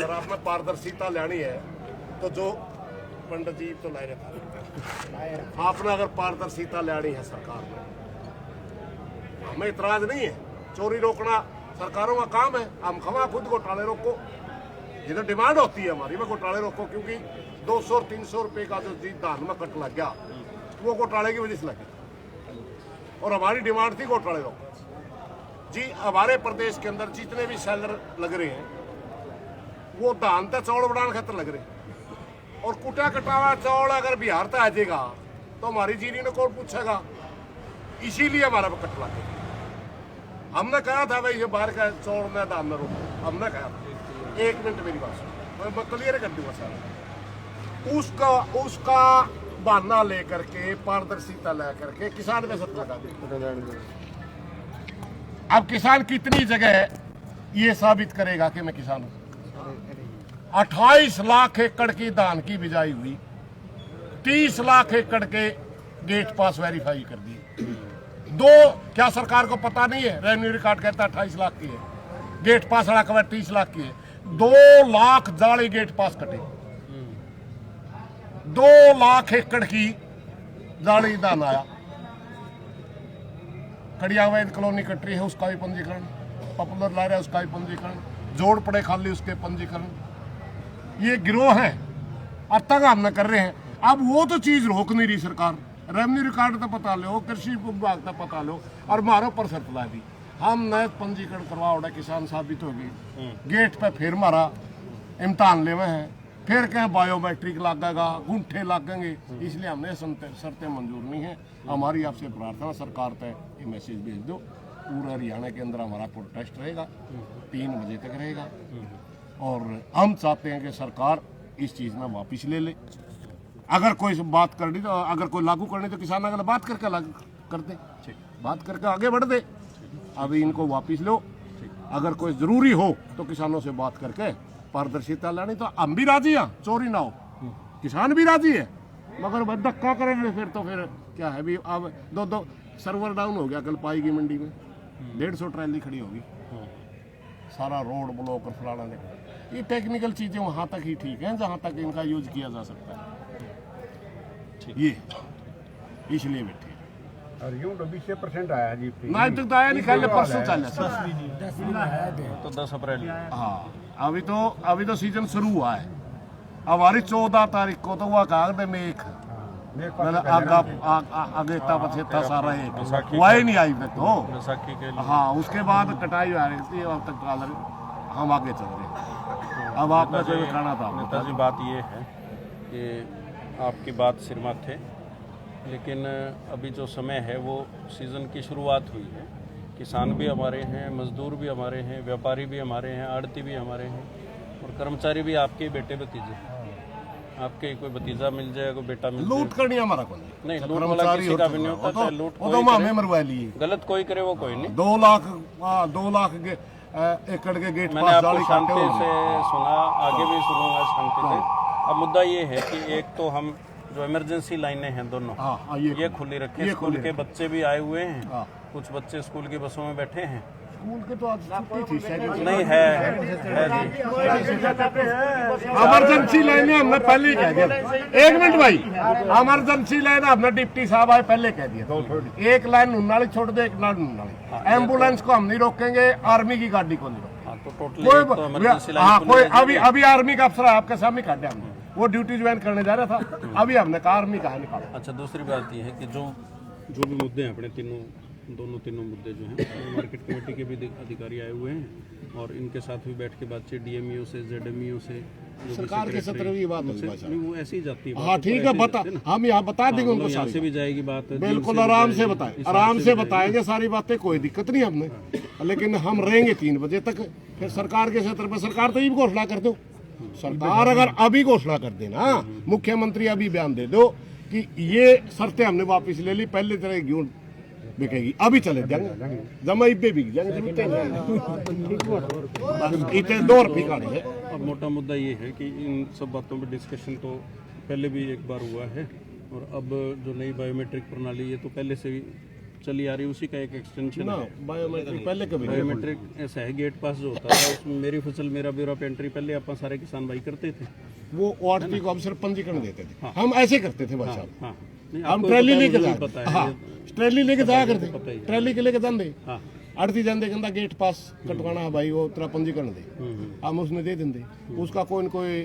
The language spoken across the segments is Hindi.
अगर आपने पारदर्शिता लेनी है तो जो पंडित जी तो ला रहे आपने अगर पारदर्शिता लेनी है सरकार में, हमें इतराज नहीं है। चोरी रोकना सरकारों का काम है, हम खवा खुद घोटाले रोको, जिन्हें डिमांड होती है हमारी में घोटाले रोको, क्योंकि 200 और 300 रुपए का जो जी धान में कट लग गया वो घोटाले की वजह से लग गया, और हमारी डिमांड थी घोटाले रोको जी। हमारे प्रदेश के अंदर जितने भी सेलर लग रहे हैं वो धान तक चौड़ बढ़ाने खातर लग रहे हैं, और कुटा कटावा चौड़ अगर बिहार तक आ जाएगा तो हमारी जीरी ने कौन पूछेगा, इसीलिए हमारा कट लग गया। हमने कहा था भाई ये बाहर का चौड़ में दाम में रोको, हमने कहा था। एक मिनट मेरी बात सुनो, मैं क्लियर कर दूंगा सारा। उसका बहाना लेकर के पारदर्शिता लेकर के किसान में सत्ता लगा दी। अब किसान कितनी जगह ये साबित करेगा कि मैं किसान हूं। 28 लाख एकड़ की धान की बिजाई हुई, 30 लाख एकड़ के गेट पास वेरीफाई कर दिए। क्या सरकार को पता नहीं है? रेवेन्यू रिकॉर्ड कहता है 28 लाख की है, गेट पास वाला कवर 30 लाख की है। 2 लाख जाली गेट पास कटे, 2 लाख एकड़ की जाली दान आया। कड़िया वैद कॉलोनी कट रही है, उसका भी पंजीकरण, पॉपुलर ला रहा है उसका भी पंजीकरण, जोड़ पड़े खाली उसके पंजीकरण। ये गिरोह है और तंग हमने कर रहे हैं। अब वो तो चीज रोक नहीं रही सरकार। रेवेन्यू रिकॉर्ड तो पता लो, कृषि विभाग तो पता लो, और मारो पर शर्त ला दी हम नए पंजीकरण करवाओ, किसान साबित होगी, गेट पे फिर मारा इम्तहान लेवे हैं, फिर कहें बायोमेट्रिक लगेगा, गुंठे लगेंगे। इसलिए हमने शर्तें मंजूर नहीं है। हमारी आपसे प्रार्थना सरकार तक ये मैसेज भेज दो। पूरा हरियाणा के अंदर हमारा प्रोटेस्ट रहेगा, 3 बजे तक रहेगा, और हम चाहते हैं कि सरकार इस चीज़ में वापस ले ले। अगर कोई बात करनी तो, अगर कोई लागू करनी तो किसान अगर बात करके लागू कर दे, बात करके आगे बढ़ दे। अभी इनको वापस लो। अगर कोई जरूरी हो तो किसानों से बात करके पारदर्शिता लानी, तो हम भी राजी हैं, चोरी ना हो, किसान भी राजी है। मगर धक्का करेंगे फिर तो फिर क्या है। भी अब 2 सर्वर डाउन हो गया कल पाई की मंडी में, 150 ट्रैली खड़ी होगी, सारा रोड ब्लॉक और फलाना। ये टेक्निकल चीजें वहां तक ही ठीक है जहां तक इनका यूज किया जा सकता है। ये इसलिए बैठे और यूं तो 20% आया जी, ना तक तो आया नहीं, कल परसों चला तो 10 अप्रैल। हाँ, अभी तो सीजन शुरू हुआ है। हमारी 14 तारीख को तो हुआ कागज में एक आगे था सारा एक वाई नहीं आई तो। हाँ, उसके बाद कटाई आ रही थी, अब तक हम आगे चल रहे। अब आपने जो कहना था नेताजी, बात ये है कि आपकी बात सिरमत है, लेकिन अभी जो समय है वो सीज़न की शुरुआत हुई है। किसान भी हमारे हैं, मजदूर भी हमारे हैं, व्यापारी भी हमारे हैं, आड़ती भी हमारे हैं, और कर्मचारी भी आपके बेटे भतीजे। आपके कोई भतीजा मिल जाए, कोई बेटा मिल जाए। लूट करनी हमारा कोई नहीं, लूट वाला किसी का भी नहीं होता, चाहे लूट कोई करे, मरवा लिए, गलत कोई करे वो कोई नहीं। 2 लाख एकड़ के गेट मैंने आपको शांति से सुना, आगे भी सुनूंगा शांति से। अब मुद्दा ये है कि एक तो हम जो इमरजेंसी लाइनें हैं दोनों, ये खुली रखें। स्कूल के बच्चे भी आए हुए हैं, कुछ बच्चे स्कूल की बसों में बैठे हैं। स्कूल के तो आज छुट्टी थी, नहीं है जी। इमरजेंसी लाइनें हमने पहले ही कह दिया। 1 मिनट भाई, इमरजेंसी लाइन हमने डिप्टी साहब आए पहले कह दिया। एक लाइन नुनाली छोड़ दे, एक लाइन नुनाली। एम्बुलेंस को हम नहीं रोकेंगे, आर्मी की गाड़ी को नहीं रोकेंगे। कोई अभी आर्मी का अफसर आपके सामने काटे हमने, वो ड्यूटी ज्वाइन करने जा रहा था, अभी हमने कहा आर्मी का निकाला। अच्छा, दूसरी बात यह है कि जो भी मुद्दे हैं अपने तीनों मुद्दे जो हैं, मार्केट कमेटी के भी अधिकारी आए हुए हैं, और इनके साथ भी बैठ के बातचीत डीएमईओ से, जेडएमईओ से, सरकार के सत्र में ये बात नहीं वो ऐसी जाती है। हाँ ठीक है, बता, हम यहाँ बता देंगे उनको, यहाँ से भी जाएगी बात, बिल्कुल आराम से बताएं, आराम से बताएंगे सारी बातें, कोई दिक्कत नहीं हमने। लेकिन हम रहेंगे 3 बजे तक, फिर सरकार के सत्र पर सरकार तो ये घोषणा कर दो। सरकार अगर अभी घोषणा कर देना, मुख्यमंत्री अभी बयान दे दो कि ये शर्तें हमने वापस ले ली, पहले तरह गेहूं बिकेगी, अभी चले जाएंगे, जमाई पे बिक जाएंगे, इतने 2 रुपये है। अब मोटा मुद्दा ये है कि इन सब बातों पर डिस्कशन तो पहले भी एक बार हुआ है, और अब जो नई बायोमेट्रिक प्रणाली है तो पहले से भी चली आ रही है उसी का एक एक्सटेंशन ना है। बायोमेट्रिक पहले कभी नहीं। बायोमेट्रिक ऐसा है, गेट पास जो होता था उसमें मेरी फसल मेरा ब्यूरो पे एंट्री पहले अपन सारे किसान भाई करते थे। वो ORT को अफसर पंजीकरण देते थे, हम ऐसे करते थे भाई साहब। हाँ नहीं, हम आपको ट्रैली पता है, लेके मुझे जाए, भी पता है। हाँ ट्रैली लेके जाया पता ही करते, है। ट्रैली के लेके जाते हाँ अड़ती जाते कहता गेट पास कटवाना है भाई, वो तेरा पंजीकरण दे, हम उसने दे देंगे। उसका कोई न कोई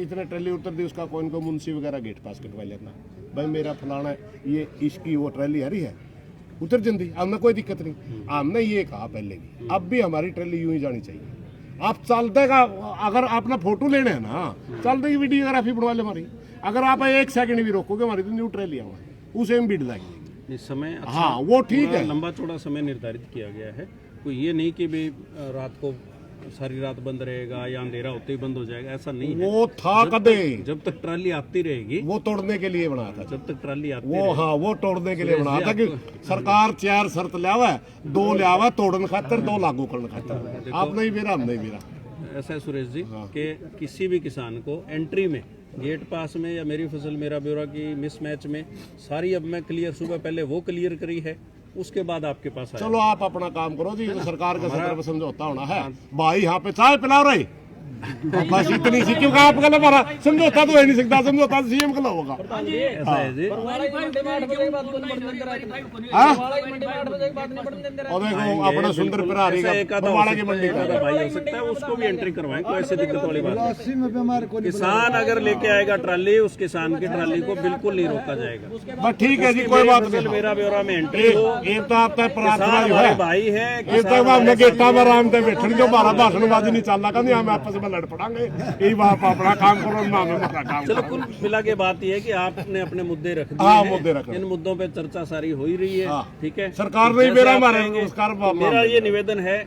इतने ट्रैली उतर दी, उसका कोई न कोई मुंशी वगैरह गेट पास कटवा लेता, भाई मेरा फलाना ये इसकी वो ट्रैली आ रही है, उतर जल्दी, हमें कोई दिक्कत नहीं। हमने ये कहा पहले भी, अब भी हमारी ट्रैली यूं ही जानी चाहिए। आप चलते का अगर आपने फोटो लेने हैं ना, चलते की वीडियोग्राफी बनवा ले हमारी, अगर आप 1 सेकंड भी रोकोगे हमारी तो न्यू ट्रैली आवा उसे हम बीट लाएंगे। इस समय अच्छा, हाँ वो ठीक पूरा है। लंबा चौड़ा समय निर्धारित किया गया है, कोई ये नहीं कि भी रात को सारी रात बंद रहेगा या अंधेरा होते ही बंद हो जाएगा, ऐसा नहीं है। वो था कदे, जब तक ट्राली आती रहेगी, वो तोड़ने के लिए बनाया था, जब तक ट्राली आती वो रहेगी। हाँ वो तोड़ने के लिए बनाया था कि सरकार 4 शर्त लियावा, 2 लियावा तोड़न खातर, 2 लागू करने खातर। आप नहीं बेरा, हम नहीं बेरा। ऐसा है सुरेश जी कि किसी भी किसान को एंट्री में गेट पास में या मेरी फसल मेरा ब्यूरो की मिसमैच में सारी अब मैं क्लियर सुबह पहले वो क्लियर करी है, उसके बाद आपके पास आया। चलो आप अपना काम करो जी, तो सरकार का सत्र में समझौता होना है भाई, यहाँ पे चाय पिला रहे बस इतनी सी, क्योंकि आपका ना हमारा समझौता तो है नहीं सकता, समझौता तो CM का होगा। ऐसा है जी। और देखो अपना सुंदर प्रहारी ऐसा एक का आधा बरवाड़ा की मंडी एक आधा का भाई हो सकता है, उसको भी एंट्री करवाएं, कोई ऐसी दिक्कत वाली बात नहीं। किसान अगर लेके आएगा ट्राली, उस किसान की ट्राली को बिल्कुल नहीं रोका जाएगा। बस ठीक है जी, कोई बात नहीं। मेरा ब्यूरो में एंट्री हो, एक तो आप प्रार्थना किसान जो हमारे है, भाई है, एक तो हमने गेटा में आराम से बैठने जो हमारा भाषणबाजी नहीं चल रहा, हम आपस में लड़ पड़ांगे। यही बात अपना काम करो, ना हमारा काम चलो करो। कुल मिला के बात यह है कि आपने अपने मुद्दे रख दिए हाँ, हैं। मुद्दे रख रहे हैं। इन मुद्दों पे चर्चा सारी हो ही रही है, हाँ। ठीक है। सरकार नहीं जैसे मेरा आप हमारे कहेंगे, रोजगार तो मेरा ये निवेदन है,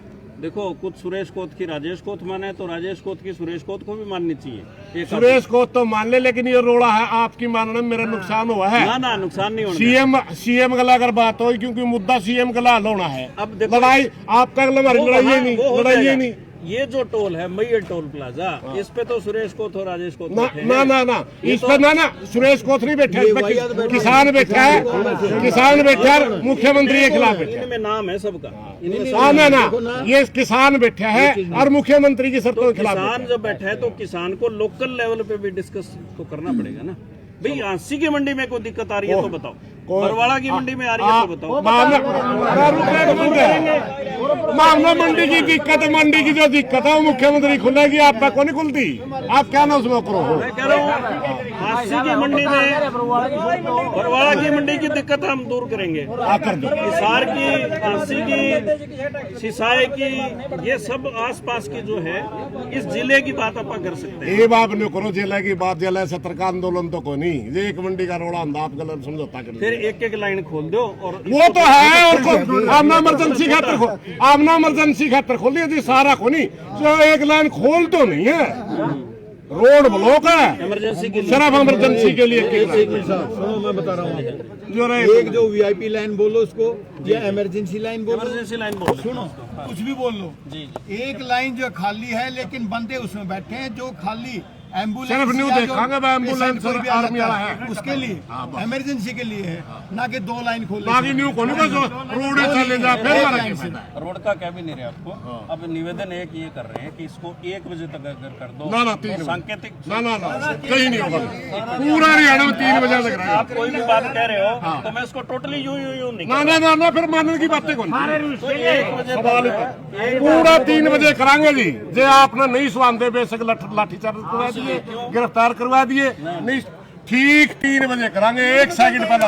देखो कुछ सुरेश कोत की राजेश कोत माने तो राजेश कोत की सुरेश कोत को भी माननी चाहिए। एक सुरेश को तो मान ले, लेकिन ये रोड़ा है आपकी मानने में मेरा नुकसान हुआ है। ना ना नुकसान नहीं होना। सीएम गला अगर बात हो, क्योंकि मुद्दा सीएम गला होना है। अब देखो, लड़ाई आपका हमारी वो लड़ाई वहाँ- नहीं, वो हो लड़ाई जाएगा। नहीं। ये जो टोल है मैयर टोल प्लाजा, इस पे तो सुरेश कोत और राजेश कोत ना बैठे हैं। ना ना ना इस पर ना सुरेश कोथरी बैठा है, इस पे किसान बैठा है, किसान बैठा है, मुख्यमंत्री के खिलाफ बैठा है। इनमें नाम है सबका, इनमें हाँ ना ना ये किसान बैठा है और मुख्यमंत्री की शर्तों के खिलाफ बैठा किसान है। जब बैठा है तो किसान को लोकल लेवल पे भी डिस्कस तो करना पड़ेगा ना। भाई आंसी की मंडी में कोई दिक्कत आ रही है तो बताओ, बरवाड़ा की मंडी में आ रही है तो बताओ। मामला मंडी की दिक्कत है, मंडी की जो दिक्कत है वो मुख्यमंत्री खुलेगी, आपका कौन खुलती? आप क्या ना उसमें करो। मैं कह रहा हूँ आंसी की मंडी में, बरवाड़ा की मंडी की दिक्कत हम दूर करेंगे। आकर दो हिसार की, आंसी की, सिसाई की, ये सब आसपास की जो है इस जिले की बात आप कर सकते हैं। ये बात नहीं करो, जिले की बात, जिले सत्र का आंदोलन तो कोई नहीं, ये एक मंडी का रोड़ा अंधा आप गलत समझौता कर फिर एक एक लाइन खोल दो और वो तो है। और आमना इमरजेंसी खातर आमना इमरजेंसी खातर खोल दिया सारा को नहीं, जो एक लाइन खोल तो नहीं है, रोड ब्लॉक है इमरजेंसी की सिर्फ इमरजेंसी के लिए। सुनो मैं बता रहा हूँ, जो एक जो VIP लाइन बोलो उसको, या इमरजेंसी लाइन बोलो, इमरजेंसी लाइन बोल सुनो कुछ भी बोल लो। जी एक लाइन जो खाली है लेकिन बंदे उसमें बैठे हैं, जो खाली एम्बुलेंस सिर्फ न्यू या जो देखांगे भाई, एम्बुलेंस पेशेंट कोई भी आ आर्मी जाता वाला है। उसके लिए इमरजेंसी के लिए है, ना कि 2 लाइन खोल बाकी न्यू को नहीं, बस रोड चले जा फिर मारा के। रोड का क्या भी नहीं रहा आपको। अब निवेदन एक ये कर रहे हैं कि इसको 1 बजे तक अगर कर दो, ना ना 3 तो बजे सांकेतिक। ना ना ना कहीं नहीं होगा, पूरा हरियाणा में 3 बजे लग रहा है। आप कोई भी बात कह रहे हो तो मैं इसको टोटली यूं नहीं ना ना ना ना फिर मानने की बातें कौन? तो 1 बजे पूरा 3 बजे करांगे जी। जे आपने नहीं सुनते बेशक लाठीचार्ज करवा दिए, गिरफ्तार करवा दिए, नहीं ठीक 3 बजे करांगे, 1 सेकंड पहले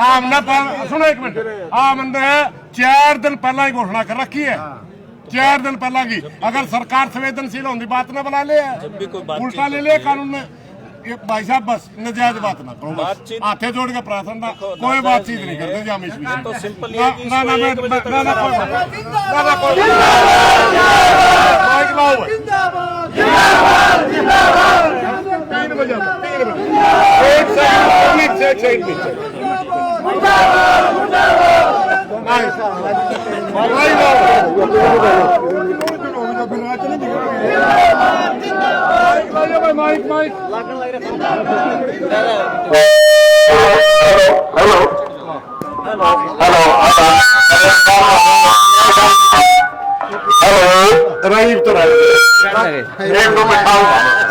आमना सुनो 1 मिनट, आमने 4 दिन पहला ही घोषणा कर रखी है, 4 दिन पहला की। अगर सरकार संवेदनशील होने बात ना बना ले, उल्टा ले ले कानून ने। ये भाई साहब बस नजायज बात ना करो, बस हाथे जोड़ के प्रार्थना, कोई बातचीत नहीं करते जी हम इस विषय तो सिंपल ना ये है कि ना ना इसको 1 बजे तक ना ना करा कोई दो। ना ना कोई माइक लाओ 3 बजे 1 सेकंड एक सेकंड नीचे माइक लाओ माइक माइक हेलो रहीब तो रहे एक दो में खाऊंगा